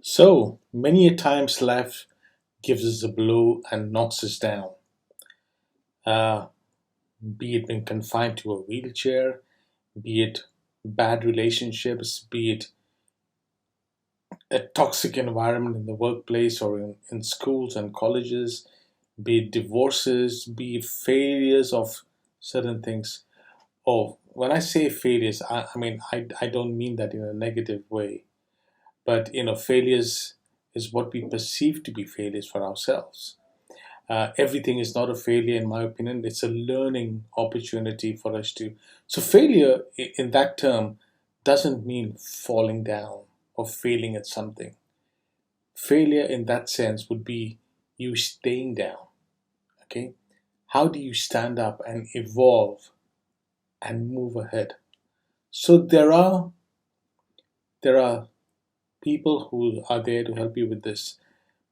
So many a times life gives us a blow and knocks us down, uh, be it being confined to a wheelchair, be it bad relationships, be it a toxic environment in the workplace or in schools and colleges, be it divorces, be it failures of certain things. Oh, when I say failures, I don't mean that in a negative way, but failures is what we perceive to be failures for ourselves. Everything is not a failure, in my opinion. It's a learning opportunity for us to. So, failure in that term doesn't mean falling down or failing at something. Failure in that sense would be you staying down. Okay? How do you stand up and evolve and move ahead? So, there are people who are there to help you with this.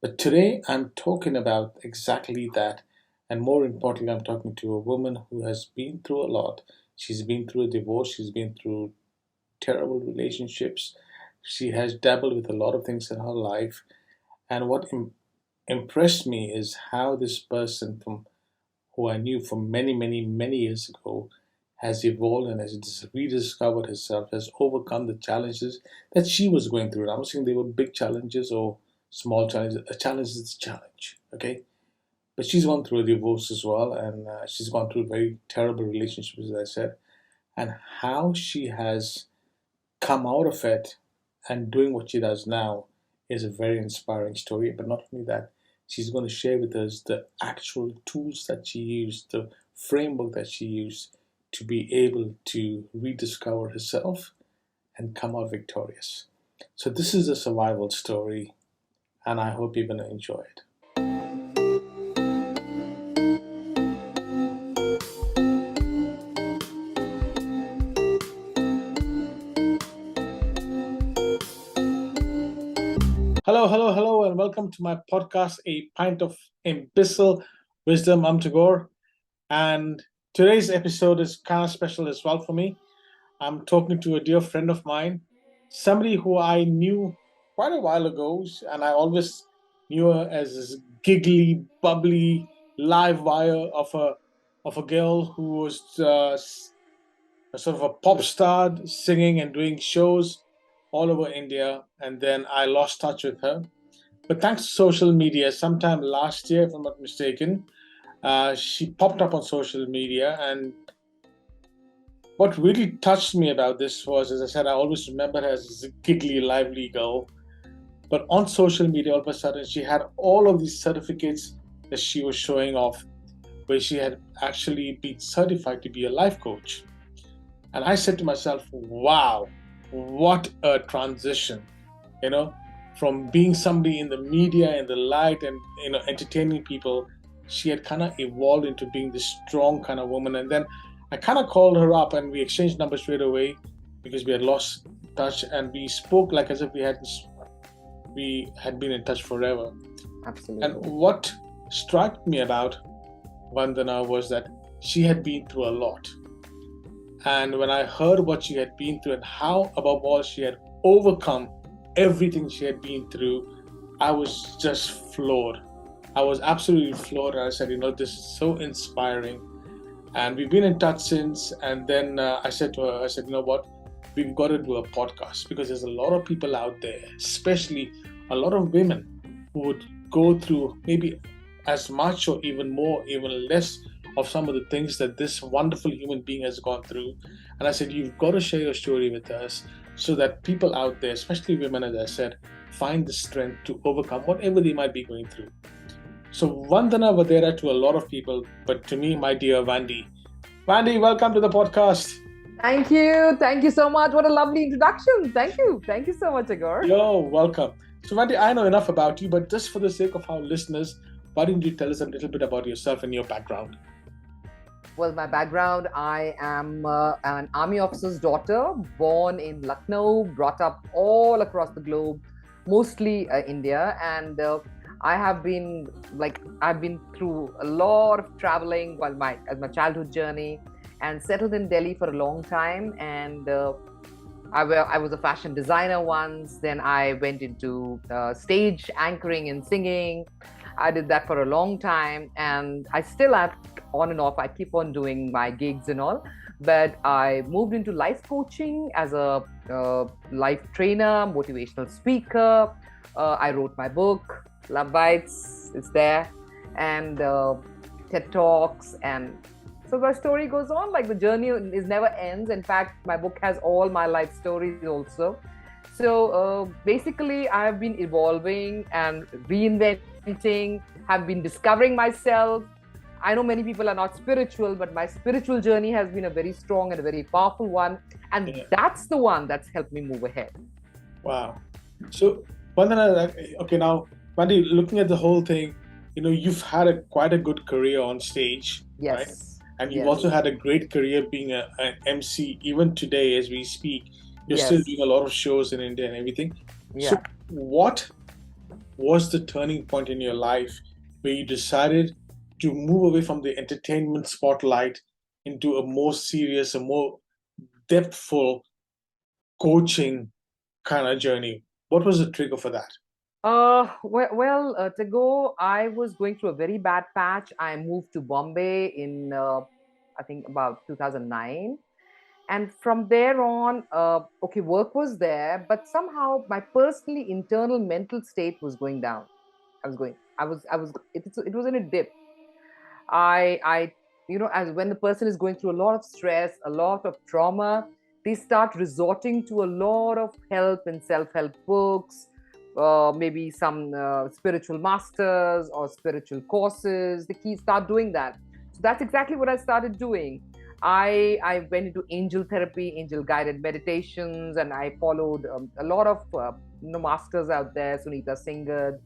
But today I'm talking about exactly that. And more importantly, I'm talking to a woman who has been through a lot. She's been through a divorce, she's been through terrible relationships, she has dabbled with a lot of things in her life. And what impressed me is how this person, from who I knew from many, many, many years ago, has evolved and has rediscovered herself, has overcome the challenges that she was going through. I'm not saying they were big challenges or small challenges. A challenge is a challenge, okay? But she's gone through a divorce as well, and she's gone through very terrible relationships, as I said. And how she has come out of it and doing what she does now is a very inspiring story. But not only that, she's going to share with us the actual tools that she used, the framework that she used to be able to rediscover herself and come out victorious. So, this is a survival story, and I hope you're going to enjoy it. Hello, hello, hello, and welcome to my podcast, A Pint of Imbecile Wisdom. I'm Tagore, and today's episode is kind of special as well for me. I'm talking to a dear friend of mine, somebody who I knew quite a while ago, and I always knew her as this giggly, bubbly, live wire of a girl who was a sort of a pop star, singing and doing shows all over India. And then I lost touch with her. But thanks to social media, sometime last year, if I'm not mistaken, she popped up on social media. And what really touched me about this was, as I said, I always remember her as a giggly, lively girl. But on social media, all of a sudden, she had all of these certificates that she was showing off, where she had actually been certified to be a life coach. And I said to myself, wow, what a transition, you know, from being somebody in the media and the light and, entertaining people. She had kind of evolved into being this strong kind of woman. And then I kind of called her up and we exchanged numbers straight away because we had lost touch, and we spoke like as if we had been in touch forever. Absolutely. And what struck me about Vandana was that she had been through a lot. And when I heard what she had been through and how, above all, she had overcome everything she had been through, I was just floored. I was absolutely floored. And I said, this is so inspiring. And we've been in touch since. And then I said to her, I said, you know what? We've got to do a podcast because there's a lot of people out there, especially a lot of women who would go through maybe as much or even more, even less of some of the things that this wonderful human being has gone through. And I said, you've got to share your story with us so that people out there, especially women, as I said, find the strength to overcome whatever they might be going through. So, Vandana Vadehra to a lot of people, but to me, my dear Vandy. Vandy, welcome to the podcast. Thank you. Thank you so much. What a lovely introduction. Thank you. Thank you so much, Tagore. You're welcome. So, Vandy, I know enough about you, but just for the sake of our listeners, why don't you tell us a little bit about yourself and your background? Well, my background, I am an army officer's daughter, born in Lucknow, brought up all across the globe, mostly India. And I've been through a lot of traveling as my childhood journey, and settled in Delhi for a long time. And I was a fashion designer once. Then I went into stage anchoring and singing. I did that for a long time, and I still have on and off. I keep on doing my gigs and all. But I moved into life coaching as a life trainer, motivational speaker. I wrote my book, Love Bites. It's there, and TED Talks, and so the story goes on. Like the journey is never ends. In fact, my book has all my life stories also. So basically, I have been evolving and reinventing, have been discovering myself. I know many people are not spiritual, but my spiritual journey has been a very strong and a very powerful one. And that's the one that's helped me move ahead. Wow. So, Vandana, okay, now, Vandy, looking at the whole thing, you've had quite a good career on stage, Yes. right? And you've also had a great career being an MC. Even today, as we speak, you're still doing a lot of shows in India and everything. Yeah. So, what was the turning point in your life where you decided to move away from the entertainment spotlight into a more serious, a more depthful coaching kind of journey? What was the trigger for that? Tagore, I was going through a very bad patch. I moved to Bombay in, I think, about 2009. And from there on, work was there, but somehow my personally internal mental state was going down. It was in a dip. As when the person is going through a lot of stress, a lot of trauma, they start resorting to a lot of help and self-help books, maybe some spiritual masters or spiritual courses. They start doing that. So that's exactly what I started doing. I went into angel therapy, angel guided meditations, and I followed a lot of masters out there, Sunita Singhad.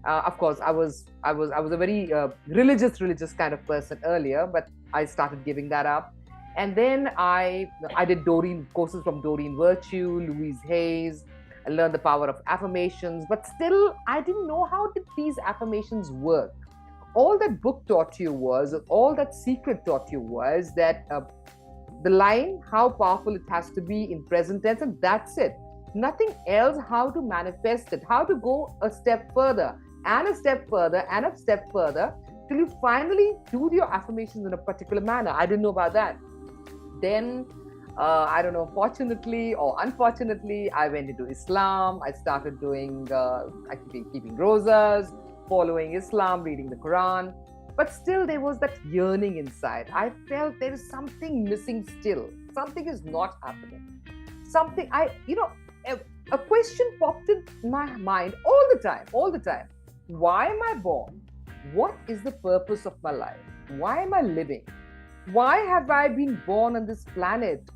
Of course, I was a very religious kind of person earlier, but I started giving that up. And then I did Doreen courses from Doreen Virtue, Louise Hayes. I learned the power of affirmations, but still I didn't know how did these affirmations work. All that book taught you was, all that secret taught you was that the line, how powerful it has to be in present tense, and that's it. Nothing else, how to manifest it, how to go a step further and a step further and a step further till you finally do your affirmations in a particular manner. I didn't know about that. Then, I don't know, fortunately or unfortunately, I went into Islam. I started doing, keeping rosas, following Islam, reading the Quran. But still, there was that yearning inside. I felt there is something missing still. Something is not happening. A question popped in my mind all the time. Why am I born? What is the purpose of my life? Why am I living? Why have I been born on this planet?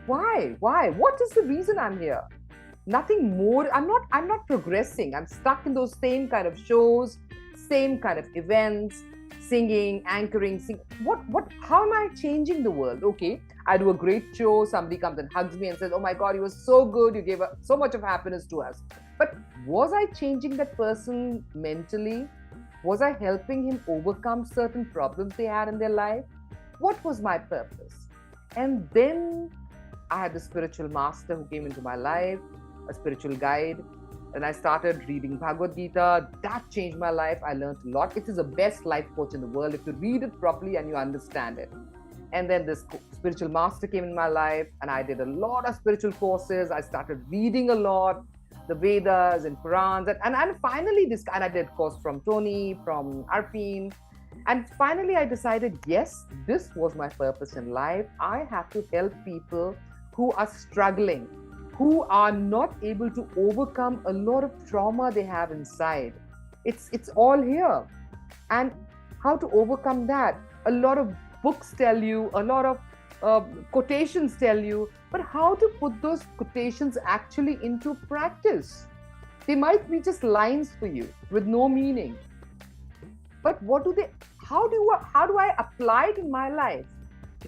Why? What is the reason I'm here? Nothing more. I'm not progressing. I'm stuck in those same kind of shows, same kind of events, singing, anchoring, how am I changing the world? Okay, I do a great show, somebody comes and hugs me and says, oh my God, you were so good, you gave so much of happiness to us. But was I changing that person mentally? Was I helping him overcome certain problems they had in their life? What was my purpose? And then I had the spiritual master who came into my life, a spiritual guide, and I started reading Bhagavad Gita. That changed my life. I learned a lot. It is the best life coach in the world if you read it properly and you understand it. And then this spiritual master came in my life, and I did a lot of spiritual courses. I started reading a lot, the Vedas and Purans, and finally and I did a course from Tony, from Arpin. And finally, I decided, yes, this was my purpose in life. I have to help people who are struggling, who are not able to overcome a lot of trauma they have inside. It's all here. And how to overcome that? A lot of books tell you, a lot of quotations tell you, but how to put those quotations actually into practice? They might be just lines for you with no meaning. But how do I apply it in my life?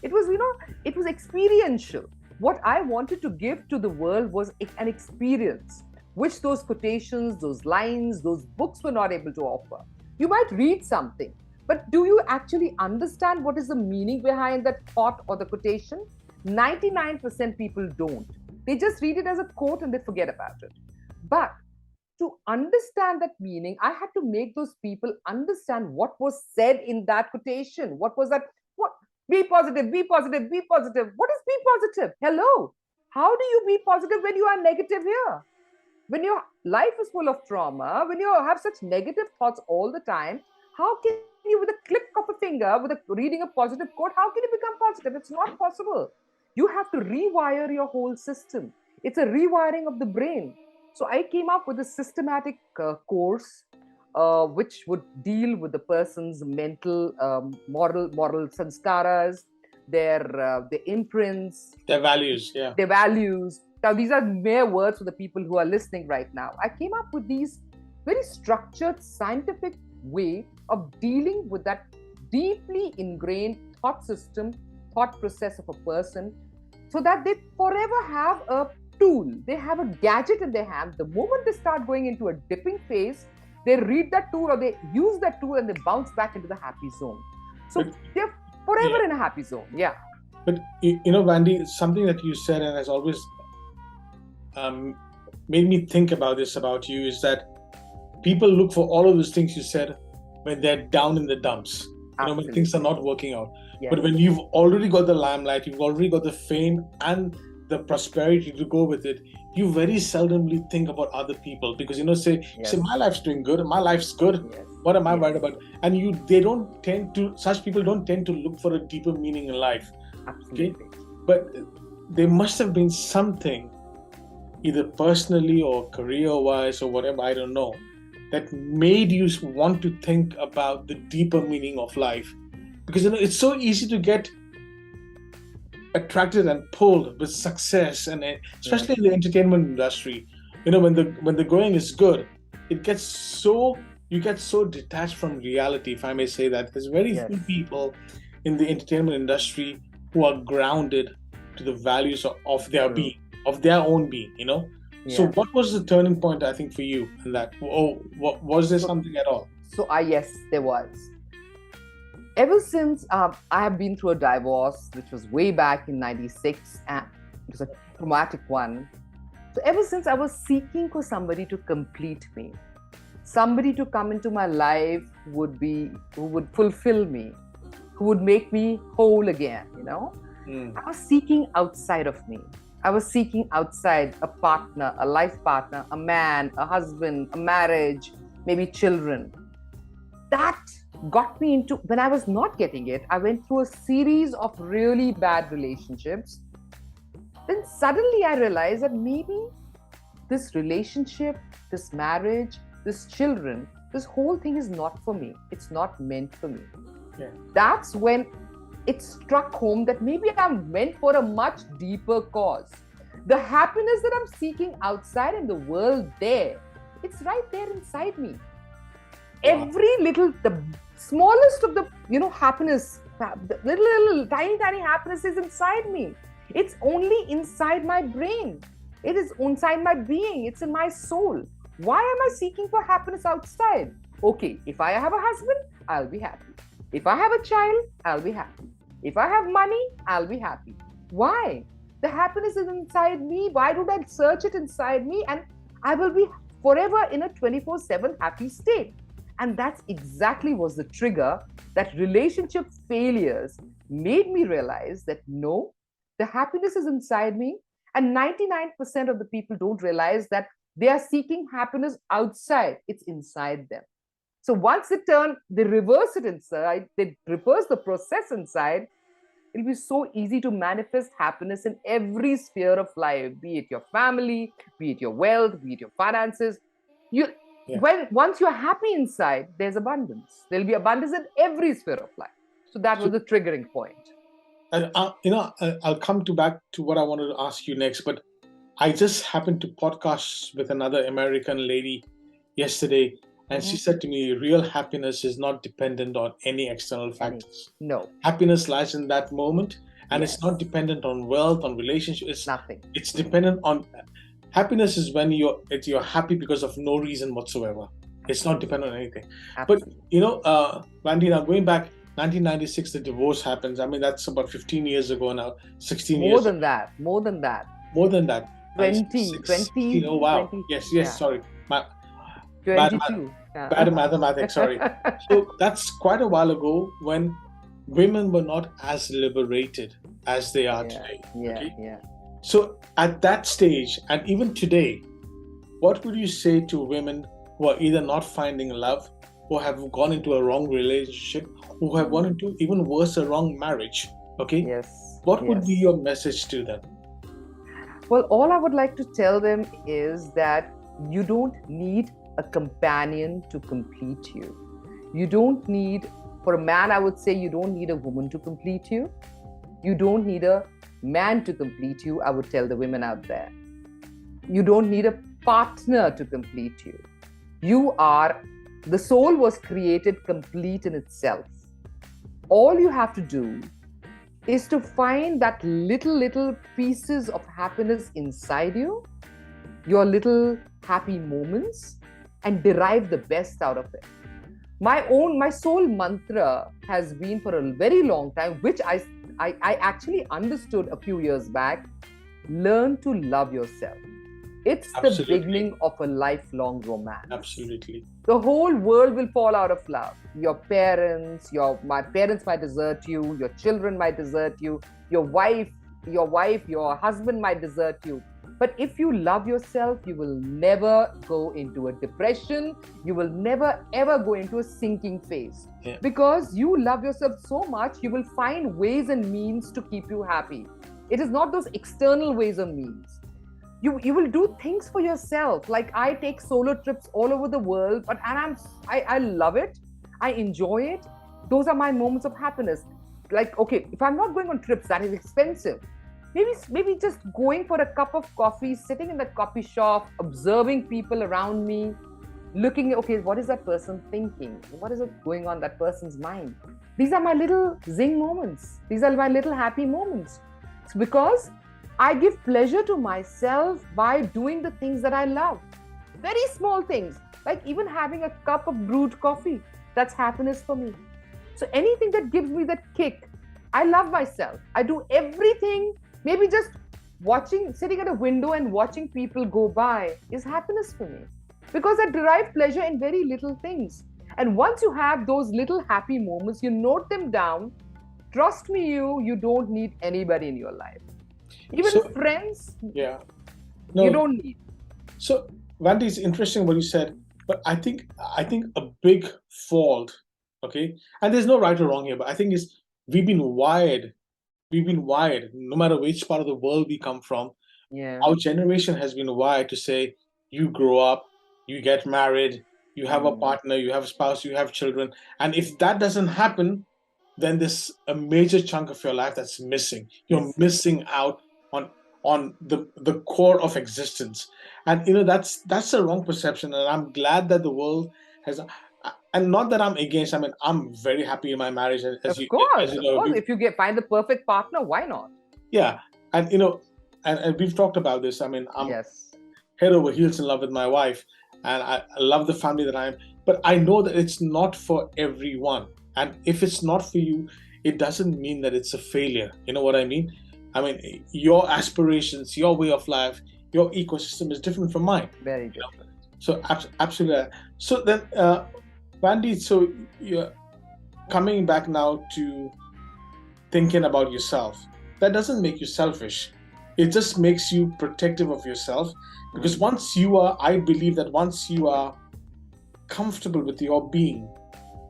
It was experiential. What I wanted to give to the world was an experience, which those quotations, those lines, those books were not able to offer. You might read something, but do you actually understand what is the meaning behind that thought or the quotation? 99% people don't. They just read it as a quote and they forget about it. But to understand that meaning, I had to make those people understand what was said in that quotation. What was that? What? Be positive, be positive, be positive. What is be positive? Hello. How do you be positive when you are negative here? When your life is full of trauma, when you have such negative thoughts all the time, how can you, with a click of a finger, with reading a positive quote, how can you become positive? It's not possible. You have to rewire your whole system. It's a rewiring of the brain. So I came up with a systematic course which would deal with the person's mental, moral sanskaras, their imprints, their values, their values. Now, these are mere words for the people who are listening right now. I came up with these very structured, scientific way of dealing with that deeply ingrained thought system, thought process of a person, so that they forever have a tool. They have a gadget in their hand. The moment they start going into a dipping phase, they read that tool or they use that tool and they bounce back into the happy zone. So they're forever in a happy zone. Yeah. But Vandy, something that you said and has always made me think about this about you is that people look for all of those things you said when they're down in the dumps. When things are not working out. Yes. But when you've already got the limelight, you've already got the fame and the prosperity to go with it, you very seldomly think about other people because say my life's doing good, my life's good. Yes. What am I worried about? And such people don't tend to look for a deeper meaning in life. Absolutely. Okay? But there must have been something, either personally or career-wise or whatever, I don't know, that made you want to think about the deeper meaning of life. Because it's so easy to get attracted and pulled with success, and especially in the entertainment industry. When the going is good, you get so detached from reality, if I may say that. There's very few people in the entertainment industry who are grounded to the values of their being, of their own being, So what was the turning point, I think, for you in that? Was there something at all? So yes, there was. Ever since I have been through a divorce, which was way back in 96, and it was a traumatic one. So ever since I was seeking for somebody to complete me, somebody to come into my life who would fulfill me, who would make me whole again, I was seeking outside of me. I was seeking outside a partner, a life partner, a man, a husband, a marriage, maybe children. That got me into, when I was not getting it, I went through a series of really bad relationships. Then suddenly I realized that maybe this relationship, this marriage, this children, this whole thing is not for me. It's not meant for me. Yeah. That's when it struck home that maybe I'm meant for a much deeper cause. The happiness that I'm seeking outside in the world there, it's right there inside me. Every little, the smallest of the, happiness, the little, tiny happiness is inside me. It's only inside my brain. It is inside my being. It's in my soul. Why am I seeking for happiness outside? Okay, if I have a husband, I'll be happy. If I have a child, I'll be happy. If I have money, I'll be happy. Why? The happiness is inside me. Why don't I search it inside me? And I will be forever in a 24/7 happy state. And that's exactly was the trigger that relationship failures made me realize that no, the happiness is inside me. And 99% of the people don't realize that they are seeking happiness outside. It's inside them. So once they reverse it inside, they reverse the process inside, it'll be so easy to manifest happiness in every sphere of life, be it your family, be it your wealth, be it your finances. Once you're happy inside, there's abundance. There'll be abundance in every sphere of life. So that was the triggering point. And I'll come back to what I wanted to ask you next, but I just happened to podcast with another American lady yesterday, and she said to me, real happiness is not dependent on any external factors. No. Happiness lies in that moment, and it's not dependent on wealth, on relationships. It's nothing. It's dependent on happiness is when you're happy because of no reason whatsoever. It's not dependent on anything. Absolutely. But Vandy, now going back, 1996, the divorce happens. I mean, that's about 15 years ago now, 16 years. More than that. more than that. 20, 20, Oh wow. 20, Yes, yeah, sorry. Bad, 22. bad mathematics, sorry. So that's quite a while ago when women were not as liberated as they are today. Okay. Yeah. So at that stage, and even today, what would you say to women who are either not finding love, who have gone into a wrong relationship, who have gone into even worse, a wrong marriage? Okay. Yes. What would be your message to them? Well, all I would like to tell them is that you don't need a companion to complete you. You don't need, for a man, I would say you don't need a woman to complete you. You don't need a man to complete you, I would tell the women out there. You don't need a partner to complete you. The soul was created complete in itself. All you have to do is to find that little pieces of happiness inside you, your little happy moments, and derive the best out of it. My soul mantra has been for a very long time, which I actually understood a few years back. Learn to love yourself. It's the beginning of a lifelong romance. Absolutely. The whole world will fall out of love. Your parents, my parents might desert you. Your children might desert you. Your wife, your husband might desert you. But if you love yourself, you will never go into a depression. You will never ever go into a sinking phase. Yeah. Because you love yourself so much, you will find ways and means to keep you happy. It is not those external ways or means. You will do things for yourself. Like I take solo trips all over the world, and I love it. I enjoy it. Those are my moments of happiness. Like, okay, if I'm not going on trips, that is expensive. Maybe just going for a cup of coffee, sitting in the coffee shop, observing people around me, looking, okay, what is that person thinking? What is going on that person's mind? These are my little zing moments. These are my little happy moments. It's because I give pleasure to myself by doing the things that I love. Very small things, like even having a cup of brewed coffee. That's happiness for me. So anything that gives me that kick, I love myself. I do everything. Maybe just sitting at a window and watching people go by is happiness for me. Because I derive pleasure in very little things. And once you have those little happy moments, you note them down. Trust me, you don't need anybody in your life. Even friends, you don't need. So, Vandy, it's interesting what you said, but I think a big fault, okay, and there's no right or wrong here, but I think is we've been wired, no matter which part of the world we come from. Yeah. Our generation has been wired to say, you grow up, you get married, you have a partner, you have a spouse, you have children, and if that doesn't happen, then there's a major chunk of your life that's missing. You're missing out on the core of existence, and that's a wrong perception. And I'm glad that the world has, and not that I'm against. I mean, I'm very happy in my marriage. As you know, if you find the perfect partner, why not? Yeah, and and we've talked about this. I mean, I'm head over heels in love with my wife, and I love the family that I'm. But I know that it's not for everyone. And if it's not for you, it doesn't mean that it's a failure. You know what I mean? I mean, your aspirations, your way of life, your ecosystem is different from mine. Very different. So absolutely. So then, Vandy, so you're coming back now to thinking about yourself. That doesn't make you selfish. It just makes you protective of yourself. Because I believe that once you are comfortable with your being,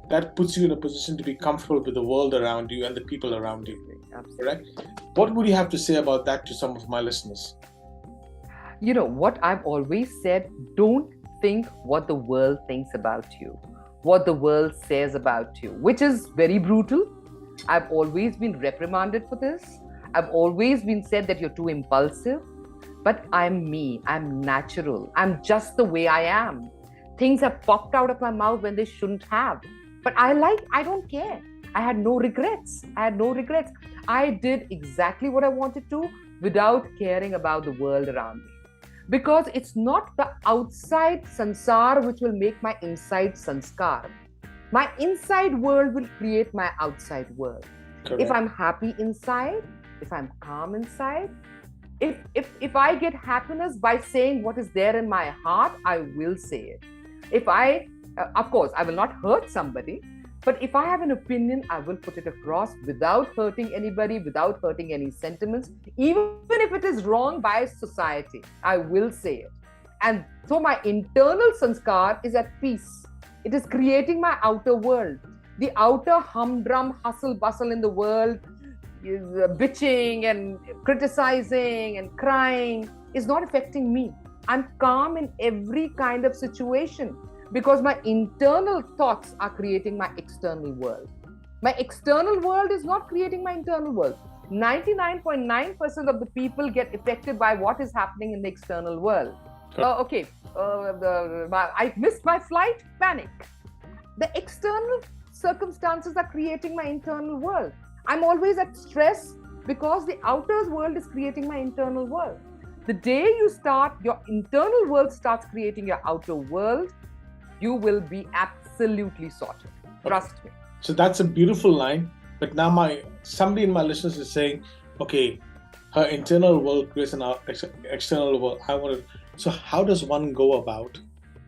that puts you in a position to be comfortable with the world around you and the people around you. Absolutely. Correct? What would you have to say about that to some of my listeners? You know, what I've always said, don't think what the world thinks about you, what the world says about you, which is very brutal. I've always been reprimanded for this. I've always been said that you're too impulsive. But I'm me. I'm natural. I'm just the way I am. Things have popped out of my mouth when they shouldn't have. But I don't care. I had no regrets. I did exactly what I wanted to without caring about the world around me. Because it's not the outside sansar which will make my inside sanskar. My inside world will create my outside world. Correct. If I'm happy inside, if I'm calm inside, If I get happiness by saying what is there in my heart, I will say it. If I, of course, I will not hurt somebody, but if I have an opinion, I will put it across without hurting anybody, without hurting any sentiments, even if it is wrong by society. I will say it. And so my internal sanskar is at peace. It is creating my outer world. The outer humdrum hustle bustle in the world, bitching and criticizing and crying, is not affecting me. I'm calm in every kind of situation because my internal thoughts are creating my external world. My external world is not creating my internal world. 99.9% of the people get affected by what is happening in the external world. I missed my flight, panic. The external circumstances are creating my internal world. I'm always at stress because the outer world is creating my internal world. The day you start, your internal world starts creating your outer world, you will be absolutely sorted. Trust me. So that's a beautiful line. But now somebody in my listeners is saying, okay, her internal world creates an external world. So how does one go about,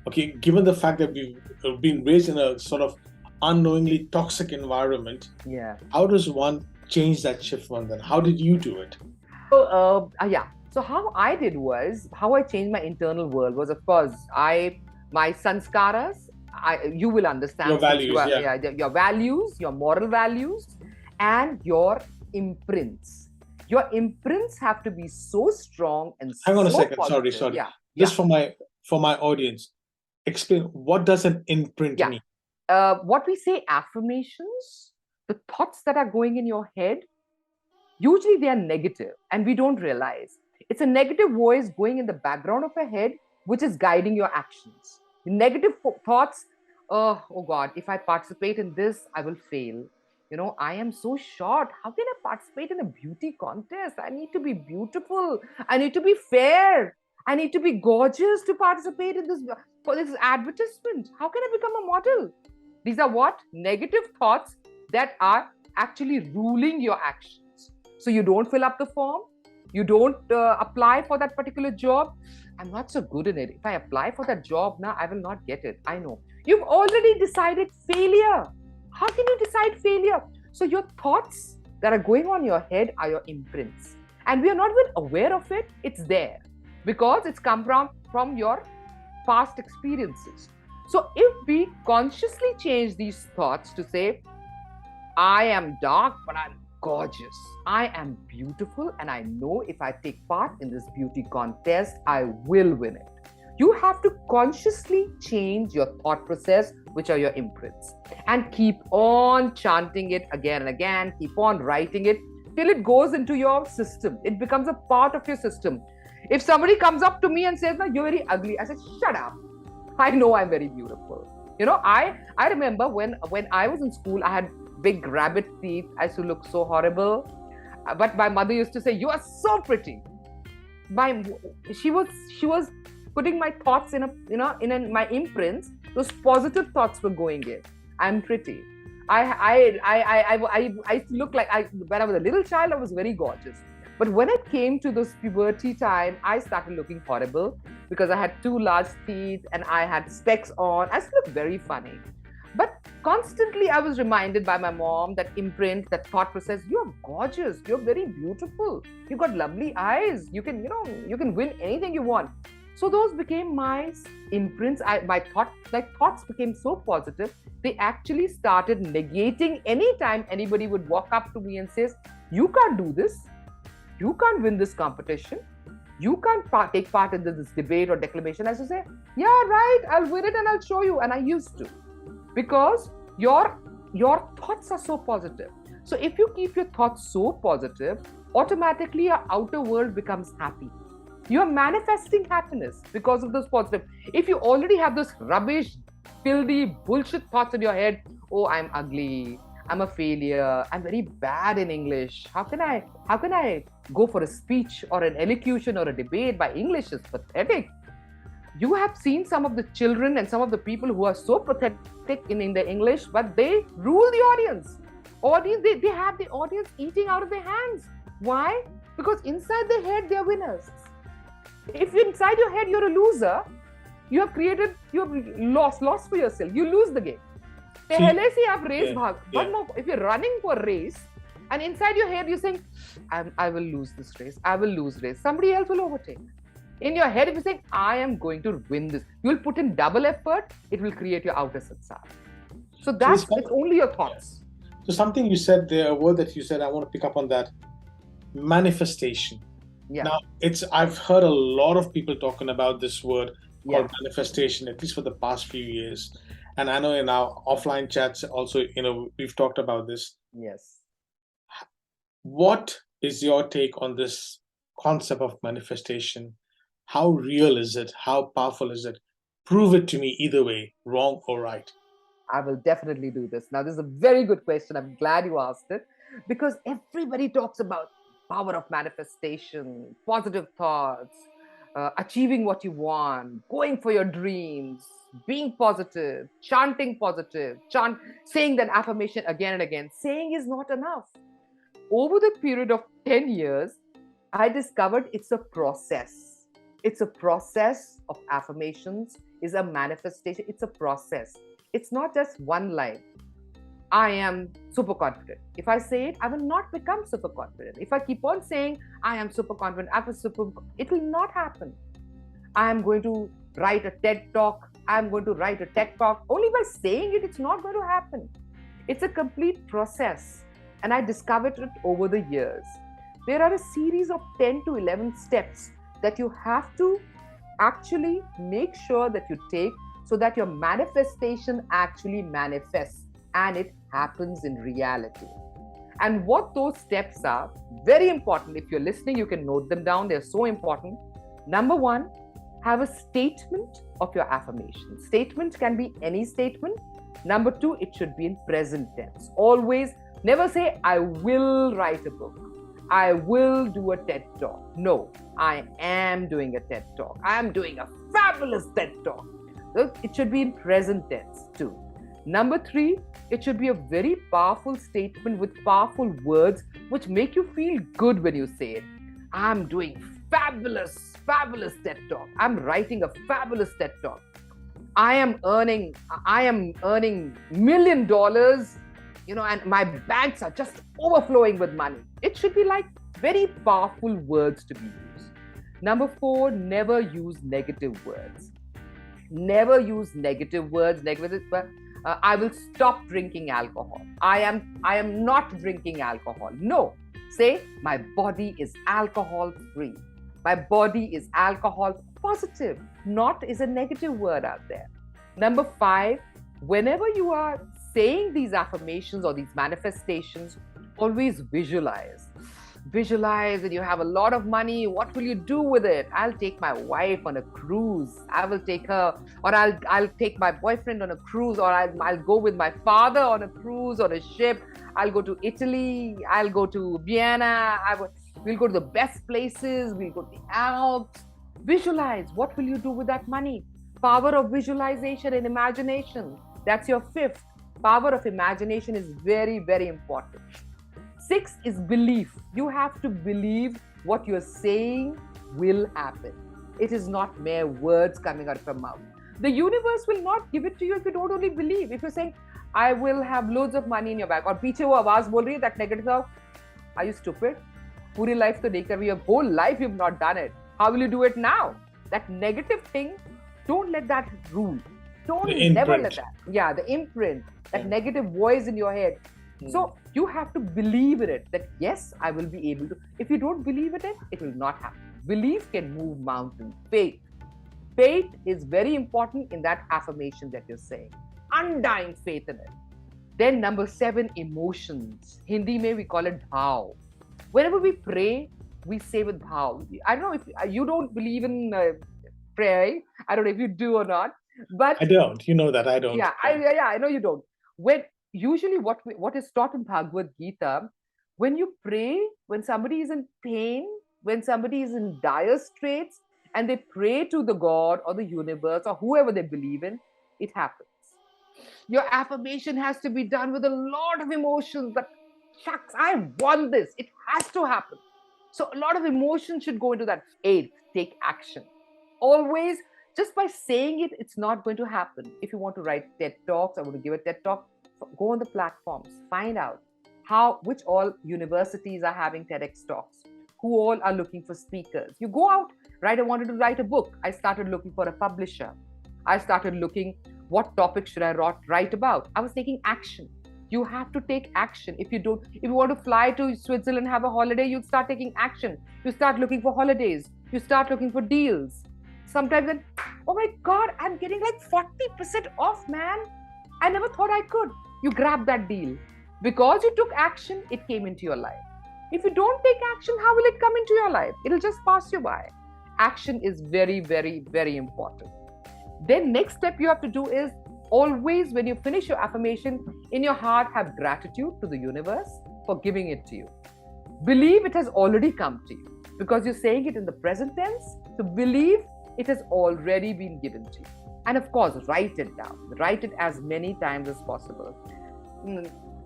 okay, given the fact that we've been raised in a sort of unknowingly toxic environment, how does one change that shift, Vandana? How did you do it? So how I did was, how I changed my internal world was, of course, my sanskaras, you will understand. Your values, your values, your moral values, and your imprints. Your imprints have to be so strong and Hang on a so second. positive. Sorry. Just for my audience, explain, what does an imprint mean? What we say, affirmations, the thoughts that are going in your head, usually they are negative and we don't realize. It's a negative voice going in the background of your head, which is guiding your actions. The negative thoughts, oh God, if I participate in this, I will fail. I am so short. How can I participate in a beauty contest? I need to be beautiful. I need to be fair. I need to be gorgeous to participate in this advertisement. How can I become a model? These are what? Negative thoughts that are actually ruling your actions. So you don't fill up the form. You don't apply for that particular job. I'm not so good in it. If I apply for that job now, I will not get it. I know. You've already decided failure. How can you decide failure? So your thoughts that are going on in your head are your imprints. And we are not even aware of it. It's there because it's come from your past experiences. So if we consciously change these thoughts to say, I am dark, but I'm gorgeous. I am beautiful, and I know if I take part in this beauty contest, I will win it. You have to consciously change your thought process, which are your imprints, and keep on chanting it again and again, keep on writing it till it goes into your system. It becomes a part of your system. If somebody comes up to me and says, no, you're very ugly, I say, shut up. I know I'm very beautiful. I remember when I was in school, I had big rabbit teeth. I used to look so horrible. But my mother used to say, you are so pretty. She was putting my thoughts in my imprints. Those positive thoughts were going in. I'm pretty. I used to look like, when I was a little child, I was very gorgeous. But when it came to this puberty time, I started looking horrible because I had 2 large teeth and I had specs on. I used to look very funny. But constantly I was reminded by my mom, that imprint, that thought process, you're gorgeous, you're very beautiful, you've got lovely eyes, you can win anything you want. So those became my imprints. My thoughts became so positive, they actually started negating anytime anybody would walk up to me and says, you can't do this, you can't win this competition, you can't take part in this debate or declamation. I used to say, yeah, right, I'll win it and I'll show you. And I used to. Because your thoughts are so positive. So if you keep your thoughts so positive, automatically your outer world becomes happy. You are manifesting happiness because of those positive. If you already have those rubbish, filthy, bullshit thoughts in your head, oh, I'm ugly, I'm a failure, I'm very bad in English. How can I go for a speech or an elocution or a debate? My English is pathetic. You have seen some of the children and some of the people who are so pathetic in their English, but they rule the audience. They have the audience eating out of their hands. Why? Because inside their head, they're winners. If inside your head you're a loser, you have lost for yourself. You lose the game. पहले से आप race भाग. One more. If you're running for a race, and inside your head you're saying, I will lose this race. I will lose race. Somebody else will overtake. In your head, if you're saying, I am going to win this, you will put in double effort. It will create your outer success. So it's only your thoughts. So something you said there, a word that you said, I want to pick up on that. Manifestation. Yeah. Now, I've heard a lot of people talking about this word called manifestation, at least for the past few years. And I know in our offline chats also, we've talked about this. Yes. What is your take on this concept of manifestation? How real is it? How powerful is it? Prove it to me either way, wrong or right. I will definitely do this. Now, this is a very good question. I'm glad you asked it, because everybody talks about power of manifestation, positive thoughts, achieving what you want, going for your dreams, being positive, chanting positive, saying that affirmation again and again. Saying is not enough. Over the period of 10 years, I discovered it's a process. It's a process of affirmations, is a manifestation. It's a process. It's not just one line. I am super confident. If I say it, I will not become super confident. If I keep on saying I am super confident, it will not happen. I am going to write a TED talk. I am going to write a TED talk. Only by saying it, it's not going to happen. It's a complete process. And I discovered it over the years. There are a series of 10 to 11 steps that you have to actually make sure that you take so that your manifestation actually manifests and it happens in reality. And what those steps are, very important. If you're listening, you can note them down. They're so important. Number one, have a statement of your affirmation. Statement can be any statement. Number two, it should be in present tense. Always never say, I will write a book. I will do a TED talk. No, I am doing a TED talk. I am doing a fabulous TED talk. So it should be in present tense too. Number three, it should be a very powerful statement with powerful words which make you feel good when you say it. I'm doing fabulous TED talk. I'm writing a fabulous TED talk. I am earning $1 million, and my banks are just overflowing with money. It should be like very powerful words to be used. Number four, never use negative words. Never use negative words. I will stop drinking alcohol. I am not drinking alcohol. No. Say, my body is alcohol free. My body is alcohol positive. Not is a negative word out there. Number five, whenever you are saying these affirmations or these manifestations, always visualize. Visualize that you have a lot of money. What will you do with it? I'll take my wife on a cruise. I will take her, or I'll take my boyfriend on a cruise, or I'll go with my father on a cruise, on a ship. I'll go to Italy. I'll go to Vienna. We'll go to the best places. We'll go to the Alps. Visualize. What will you do with that money? Power of visualization and imagination. That's your fifth. Power of imagination is very, very important. 6 is belief. You have to believe what you're saying will happen. It is not mere words coming out of your mouth. The universe will not give it to you if you don't only believe. If you're saying, I will have loads of money in your bank, or पीछे वो आवाज बोल रही है, that negative thought, are you stupid? पूरी life तो नहीं कर रही, your whole life you've not done it. How will you do it now? That negative thing, don't let that rule. Never let that. Yeah, the imprint, that negative voice in your head. So you have to believe in it, that yes, I will be able to. If you don't believe in it, it will not happen. Belief can move mountains. Faith is very important in that affirmation that you're saying. Undying faith in it. Then number 7, emotions. Hindi mein we call it bhav. Whenever we pray, we say with bhav. I don't know if you don't believe in prayer. I don't know if you do or not. But I don't. You know that I don't. Yeah, I know you don't. Usually what is taught in Bhagavad Gita, when you pray, when somebody is in pain, when somebody is in dire straits, and they pray to the God or the universe or whoever they believe in, it happens. Your affirmation has to be done with a lot of emotions, but shucks, I want this. It has to happen. So a lot of emotion should go into that. Eighth, take action. Always, just by saying it, it's not going to happen. If you want to write TED Talks, I want to give a TED Talk, go on the platforms, find out which all universities are having TEDx talks, who all are looking for speakers. You go out, right? I wanted to write a book. I started looking for a publisher. I started looking, what topic should I write about? I was taking action. You have to take action. If you want to fly to Switzerland, have a holiday, you start taking action. You start looking for holidays. You start looking for deals. Sometimes then, oh my God, I'm getting like 40% off, man. I never thought I could. You grab that deal. Because you took action, it came into your life. If you don't take action, how will it come into your life? It'll just pass you by. Action is very, very, very important. Then next step you have to do is, always when you finish your affirmation, in your heart have gratitude to the universe for giving it to you. Believe it has already come to you, because you're saying it in the present tense. So believe it has already been given to you. And of course, write it down. Write it as many times as possible.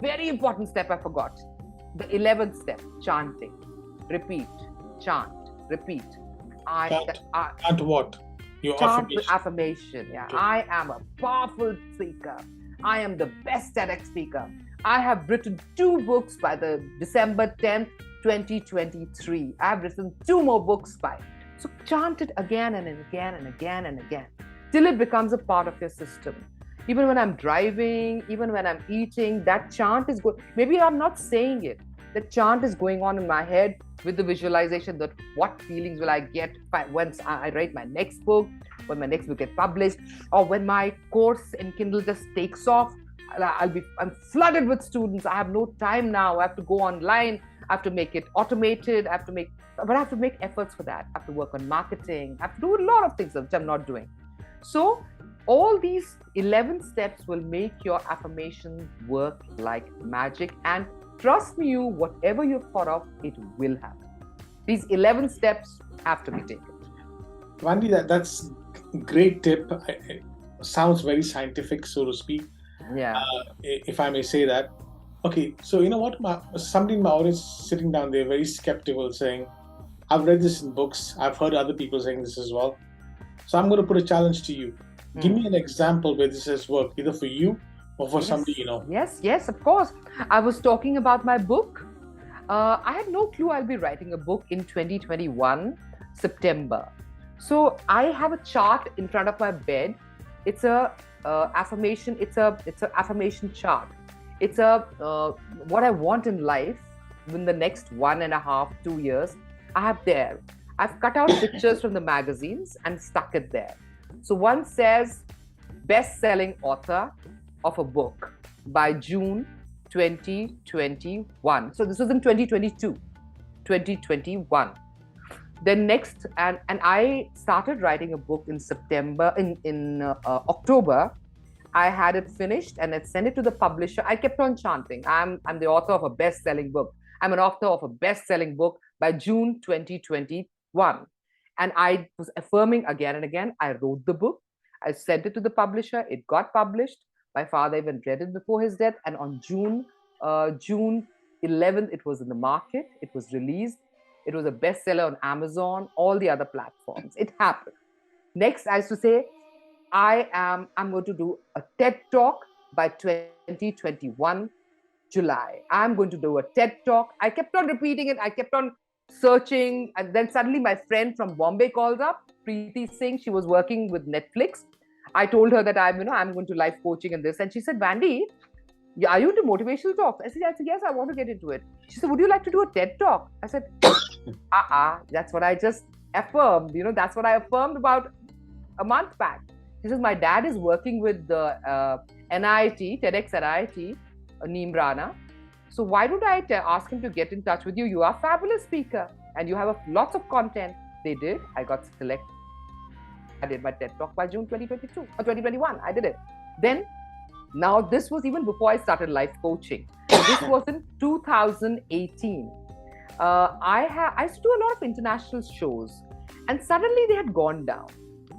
Very important step I forgot. The 11th step, chanting. Repeat, chant, repeat. Chant what? Your chant affirmation. Yeah. Okay. I am a powerful speaker. I am the best TEDx speaker. I have written 2 books by the December 10th, 2023. I've written 2 more books by. So chant it again and again and again and again till it becomes a part of your system. Even when I'm driving, even when I'm eating, that chant is good. Maybe I'm not saying it. The chant is going on in my head with the visualization that what feelings will I get once I write my next book, when my next book gets published, or when my course Enkindle just takes off. I'm flooded with students. I have no time now. I have to go online. I have to make it automated. I have to make efforts for that. I have to work on marketing. I have to do a lot of things which I'm not doing. So all these 11 steps will make your affirmation work like magic. And trust me, whatever you've thought of, it will happen. These 11 steps have to be taken. Vandy, that's a great tip. It sounds very scientific, so to speak. Yeah. If I may say that. Okay, so you know what? Somebody in my audience sitting down there, very skeptical, saying, I've read this in books. I've heard other people saying this as well. So I'm going to put a challenge to you. Give me an example where this has worked, either for you or for somebody you know. Yes, of course. I was talking about my book. I had no clue I'll be writing a book in 2021, September. So I have a chart in front of my bed. It's a affirmation. It's a affirmation chart. It's what I want in life in the next 1.5, 2 years. I have there. I've cut out pictures from the magazines and stuck it there. So one says best-selling author of a book by June 2021. So this was in 2021. Then next, and I started writing a book in September, in October. I had it finished and I sent it to the publisher. I kept on chanting, I'm the author of a best-selling book. I'm an author of a best-selling book by June 2021. And I was affirming again and again. I wrote the book. I sent it to the publisher. It got published. My father even read it before his death. And on June 11th, it was in the market. It was released. It was a bestseller on Amazon, all the other platforms. It happened. Next, I used to say, I'm going to do a TED Talk by 2021, July. I'm going to do a TED Talk. I kept on repeating it. I kept on searching. And then suddenly my friend from Bombay called up, Preeti Singh. She was working with Netflix. I told her that I'm going to life coaching and this. And she said, Vandy, are you into motivational talks? I said, yes, I want to get into it. She said, would you like to do a TED Talk? I said, that's what I just affirmed. That's what I affirmed about a month back. She says, my dad is working with the NIT, TEDx NIT, Neemrana. So why don't I ask him to get in touch with you? You are a fabulous speaker and you have lots of content. They did. I got selected. I did my TED Talk by June 2022 or 2021. I did it. Then, now this was even before I started life coaching. This was in 2018. I used to do a lot of international shows and suddenly they had gone down.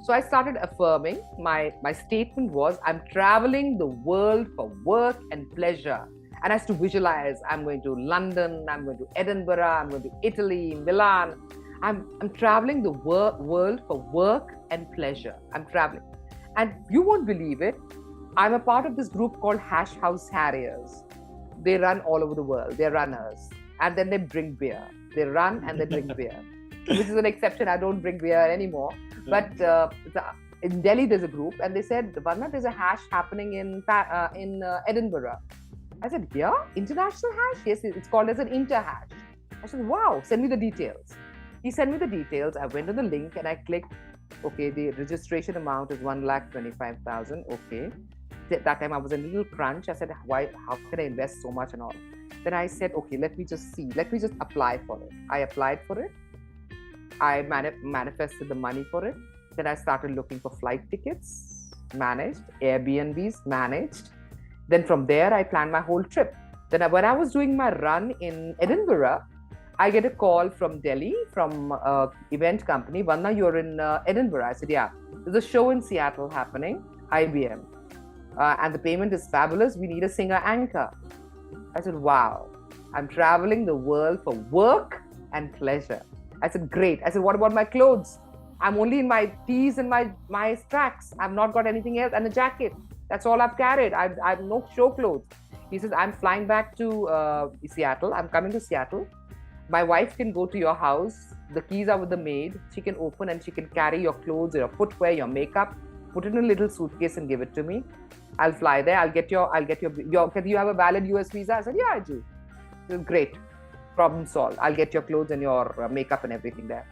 So I started affirming. My statement was, I'm traveling the world for work and pleasure. And I has to visualize, I'm going to London, I'm going to Edinburgh, I'm going to Italy, Milan. I'm traveling the world for work and pleasure. I'm traveling. And you won't believe it, I'm a part of this group called Hash House Harriers. They run all over the world. They're runners. And then they drink beer. They run and they drink beer, which is an exception. I don't drink beer anymore. But in Delhi, there's a group, and they said, Vandana, there's a hash happening in Edinburgh. I said, yeah, international hash? Yes, it's called as an inter-hash. I said, wow, send me the details. He sent me the details. I went to the link and I clicked, okay, the registration amount is 1,25,000. Okay. That time I was in a little crunch. I said, why? How can I invest so much and all? Then I said, okay, let me just see. Let me just apply for it. I applied for it. I manifested the money for it. Then I started looking for flight tickets, managed, Airbnbs, managed. Then from there, I planned my whole trip. Then when I was doing my run in Edinburgh, I get a call from Delhi, from an event company. Vandana, you're in Edinburgh. I said, yeah, there's a show in Seattle happening, IBM. And the payment is fabulous. We need a singer anchor. I said, wow, I'm traveling the world for work and pleasure. I said, great. I said, what about my clothes? I'm only in my tees and my tracks. I've not got anything else, and a jacket. That's all I've carried. I've no show clothes. He says, I'm flying back to Seattle. I'm coming to Seattle. My wife can go to your house. The keys are with the maid. She can open and she can carry your clothes, your footwear, your makeup, put it in a little suitcase and give it to me. I'll fly there. I'll get your, do you have a valid US visa? I said, yeah, I do. Said, great. Problem solved. I'll get your clothes and your makeup and everything there.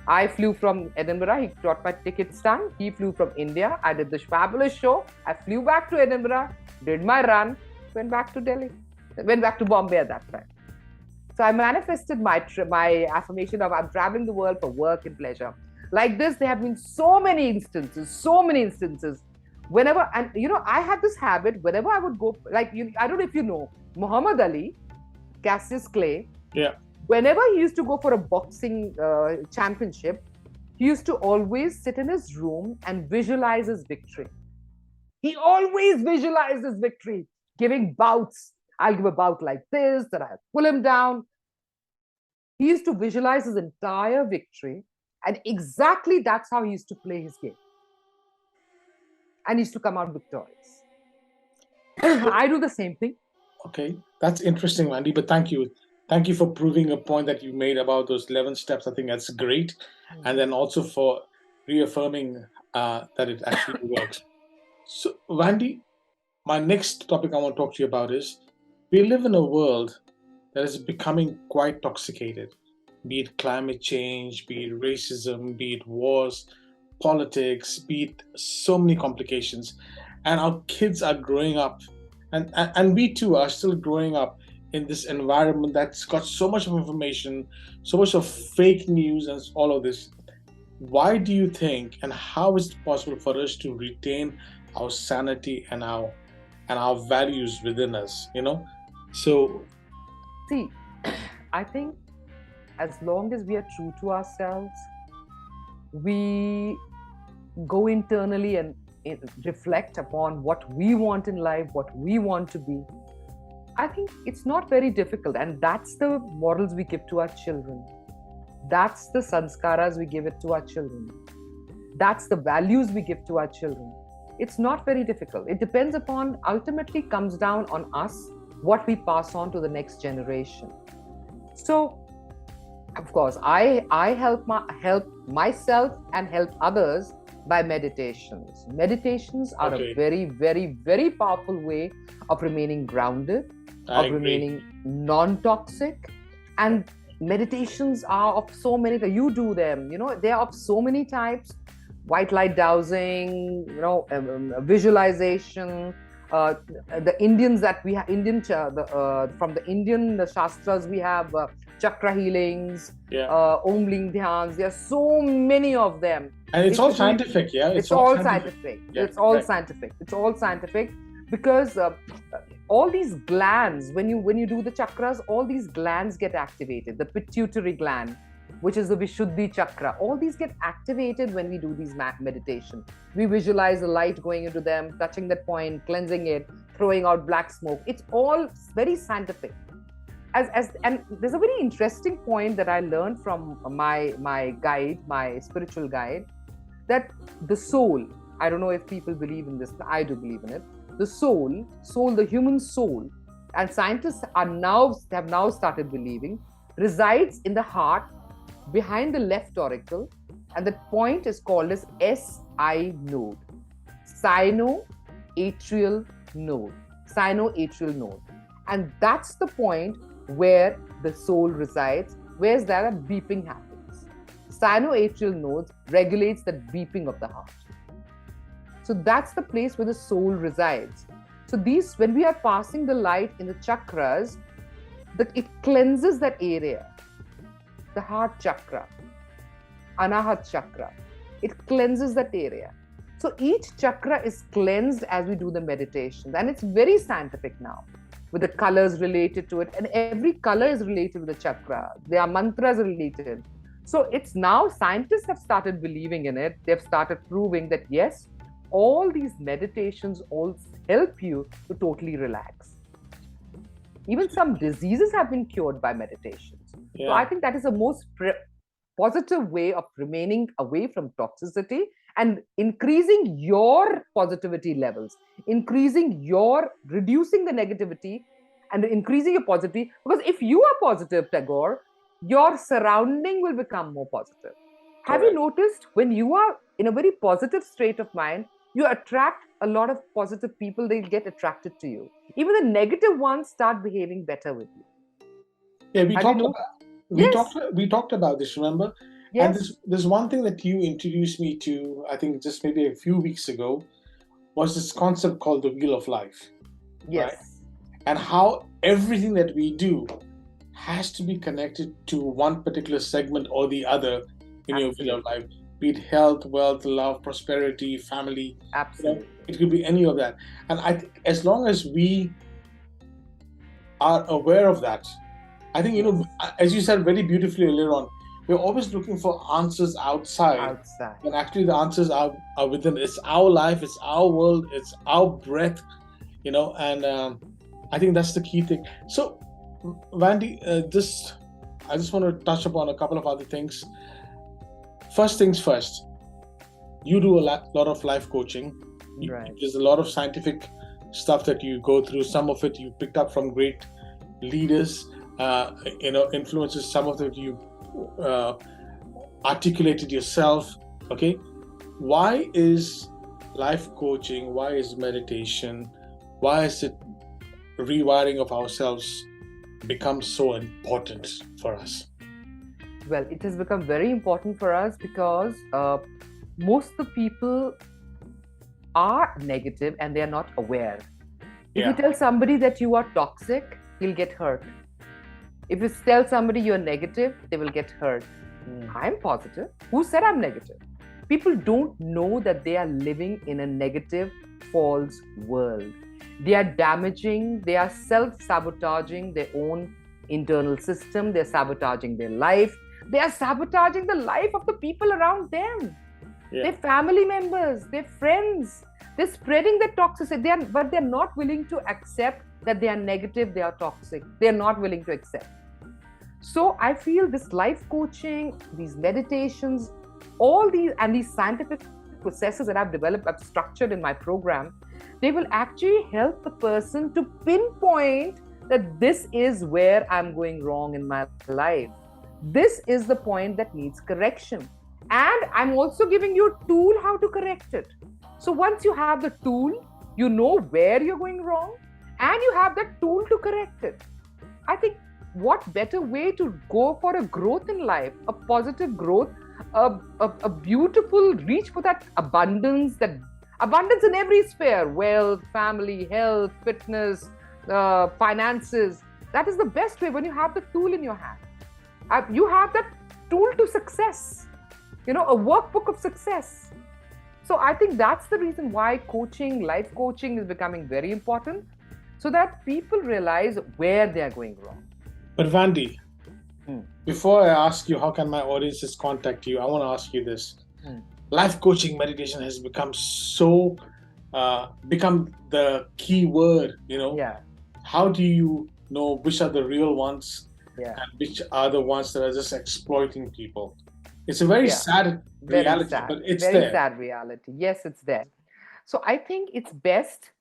I flew from Edinburgh. He got my tickets done. He flew from India. I did this fabulous show. I flew back to Edinburgh, did my run, went back to Delhi, went back to Bombay at that time. So I manifested my affirmation of I'm traveling the world for work and pleasure. Like this, there have been so many instances. Whenever, and I had this habit, whenever I would go, like, I don't know if you know, Muhammad Ali, Cassius Clay, yeah. Whenever he used to go for a boxing championship, he used to always sit in his room and visualize his victory. He always visualized his victory, giving bouts. I'll give a bout like this, then I'll pull him down. He used to visualize his entire victory, and exactly that's how he used to play his game. And he used to come out victorious. I do the same thing. Okay, that's interesting, Vandy, but thank you. Thank you for proving a point that you made about those 11 steps. I think that's great. Mm-hmm. And then also for reaffirming that it actually works. So, Vandy, my next topic I want to talk to you about is, we live in a world that is becoming quite toxicated, be it climate change, be it racism, be it wars, politics, be it so many complications. And our kids are growing up, and we too are still growing up in this environment that's got so much of information, so much of fake news and all of this. Why do you think, and how is it possible for us to retain our sanity and our values within us, So, see, I think as long as we are true to ourselves, we go internally and reflect upon what we want in life, what we want to be. I think it's not very difficult, and that's the morals we give to our children. That's the sanskaras we give it to our children. That's the values we give to our children. It's not very difficult. It depends upon, ultimately comes down on us, what we pass on to the next generation. So, of course, I help myself and help others by meditations. Meditations are a very, very, very powerful way of remaining grounded, remaining non-toxic. And meditations are of so many, you do them, they are of so many types. White light dowsing, visualization. The Indians that we have, from the Indian Shastras, we have chakra healings, Om Ling Dhyans. There are so many of them. And it's all scientific, yeah? It's all scientific. Yeah, it's all scientific. It's all scientific because all these glands, when you do the chakras, all these glands get activated. The pituitary gland, which is the Vishuddhi chakra. All these get activated when we do these meditation. We visualize the light going into them, touching that point, cleansing it, throwing out black smoke. It's all very scientific. And there's a very interesting point that I learned from my guide, my spiritual guide, that the soul, I don't know if people believe in this, but I do believe in it. The soul, the human soul, and scientists have now started believing, resides in the heart behind the left auricle, and that point is called as SI node, sinoatrial node, and that's the point where the soul resides, where that a beeping happens. Sinoatrial nodes regulates the beeping of the heart. So that's the place where the soul resides. So these, when we are passing the light in the chakras, that it cleanses that area. The heart chakra, anahat chakra, it cleanses that area. So each chakra is cleansed as we do the meditation, and it's very scientific now, with the colors related to it, and every color is related to the chakra. There are mantras related. So it's now scientists have started believing in it. They've started proving that yes, all these meditations all help you to totally relax. Even some diseases have been cured by meditations. Yeah. So I think that is the most positive way of remaining away from toxicity and increasing your positivity levels, reducing the negativity and increasing your positivity. Because if you are positive, Tagore, your surrounding will become more positive. Correct. Have you noticed when you are in a very positive state of mind, you attract a lot of positive people, they'll get attracted to you. Even the negative ones start behaving better with you. Yeah, we talked about this, remember? Yes. And there's one thing that you introduced me to, I think just maybe a few weeks ago, was this concept called the wheel of life. Yes. Right? And how everything that we do has to be connected to one particular segment or the other in your wheel of life. Be it health, wealth, love, prosperity, family. Absolutely. It could be any of that. And I think as long as we are aware of that, I think, as you said very beautifully earlier on, we're always looking for answers outside. And actually the answers are within. It's our life, it's our world, it's our breath, and I think that's the key thing. So, Vandy, I just want to touch upon a couple of other things. First things first, you do a lot of life coaching. Right. There's a lot of scientific stuff that you go through. Some of it you picked up from great leaders, influences. Some of it you articulated yourself. Okay, why is life coaching? Why is meditation? Why is it rewiring of ourselves become so important for us? Well, it has become very important for us because most of the people are negative and they are not aware. If you tell somebody that you are toxic, he'll get hurt. If you tell somebody you're negative, they will get hurt. I'm positive. Who said I'm negative? People don't know that they are living in a negative, false world. They are damaging, they are self-sabotaging their own internal system. They're sabotaging their life. They are sabotaging the life of the people around them. Their family members, their friends. They're spreading their toxicity, but they're not willing to accept that they are negative, they are toxic. They're not willing to accept. So I feel this life coaching, these meditations, all these scientific processes that I've developed, I've structured in my program, they will actually help the person to pinpoint that this is where I'm going wrong in my life. This is the point that needs correction. And I'm also giving you a tool how to correct it. So once you have the tool, you know where you're going wrong, and you have that tool to correct it. I think what better way to go for a growth in life, a positive growth, a beautiful reach for that abundance in every sphere, wealth, family, health, fitness, finances. That is the best way when you have the tool in your hand. You have that tool to success, a workbook of success. So I think that's the reason why life coaching is becoming very important, so that people realize where they are going wrong. But Vandy, Before I ask you how can my audiences contact you, I want to ask you this. Life coaching meditation has become so become the key word, Yeah. How do you know which are the real ones Yeah. and which are the ones that are just exploiting people? It's a very Yeah. sad Very reality, sad. but it's Very there. sad reality. Yes, it's there. So I think it's best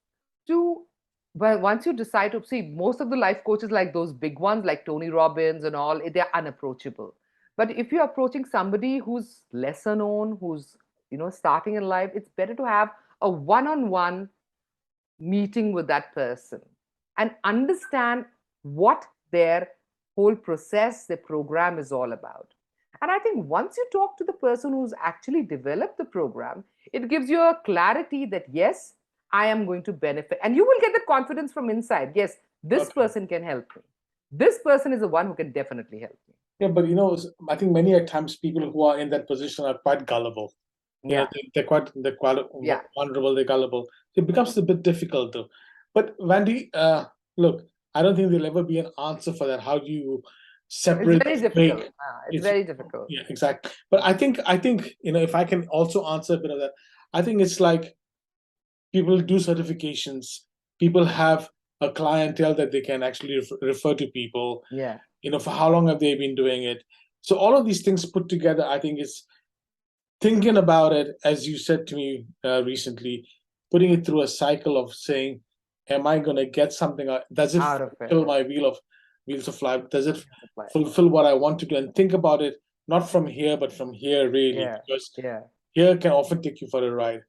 to, well, once you decide to see, most of the life coaches, like those big ones like Tony Robbins and all, they're unapproachable. But if you're approaching somebody who's lesser known, who's starting in life, it's better to have a one-on-one meeting with that person and understand what their whole process, their program is all about. And I think once you talk to the person who's actually developed the program, it gives you a clarity that, yes, I am going to benefit. And you will get the confidence from inside. Yes, this Okay. person can help me. This person is the one who can definitely help me. Yeah, but I think many a times people who are in that position are quite gullible. Yeah. They're quite Yeah. vulnerable, they're gullible. It becomes a bit difficult though. But Vandy, look, I don't think there'll ever be an answer for that. How do you It's separate very the difficult. fake? It's If very difficult. Yeah, exactly. But I think if I can also answer a bit of that, I think it's like people do certifications, people have a clientele that they can actually refer to people. Yeah. For how long have they been doing it? So all of these things put together, I think is thinking about it, as you said to me recently, putting it through a cycle of saying, am I going to get something? Does it Out of fulfill it. my wheels of life? Does it Supply. fulfill what I want to do? And think about it, not from here, but from here, really, Yeah. because Yeah. here can often take you for a ride.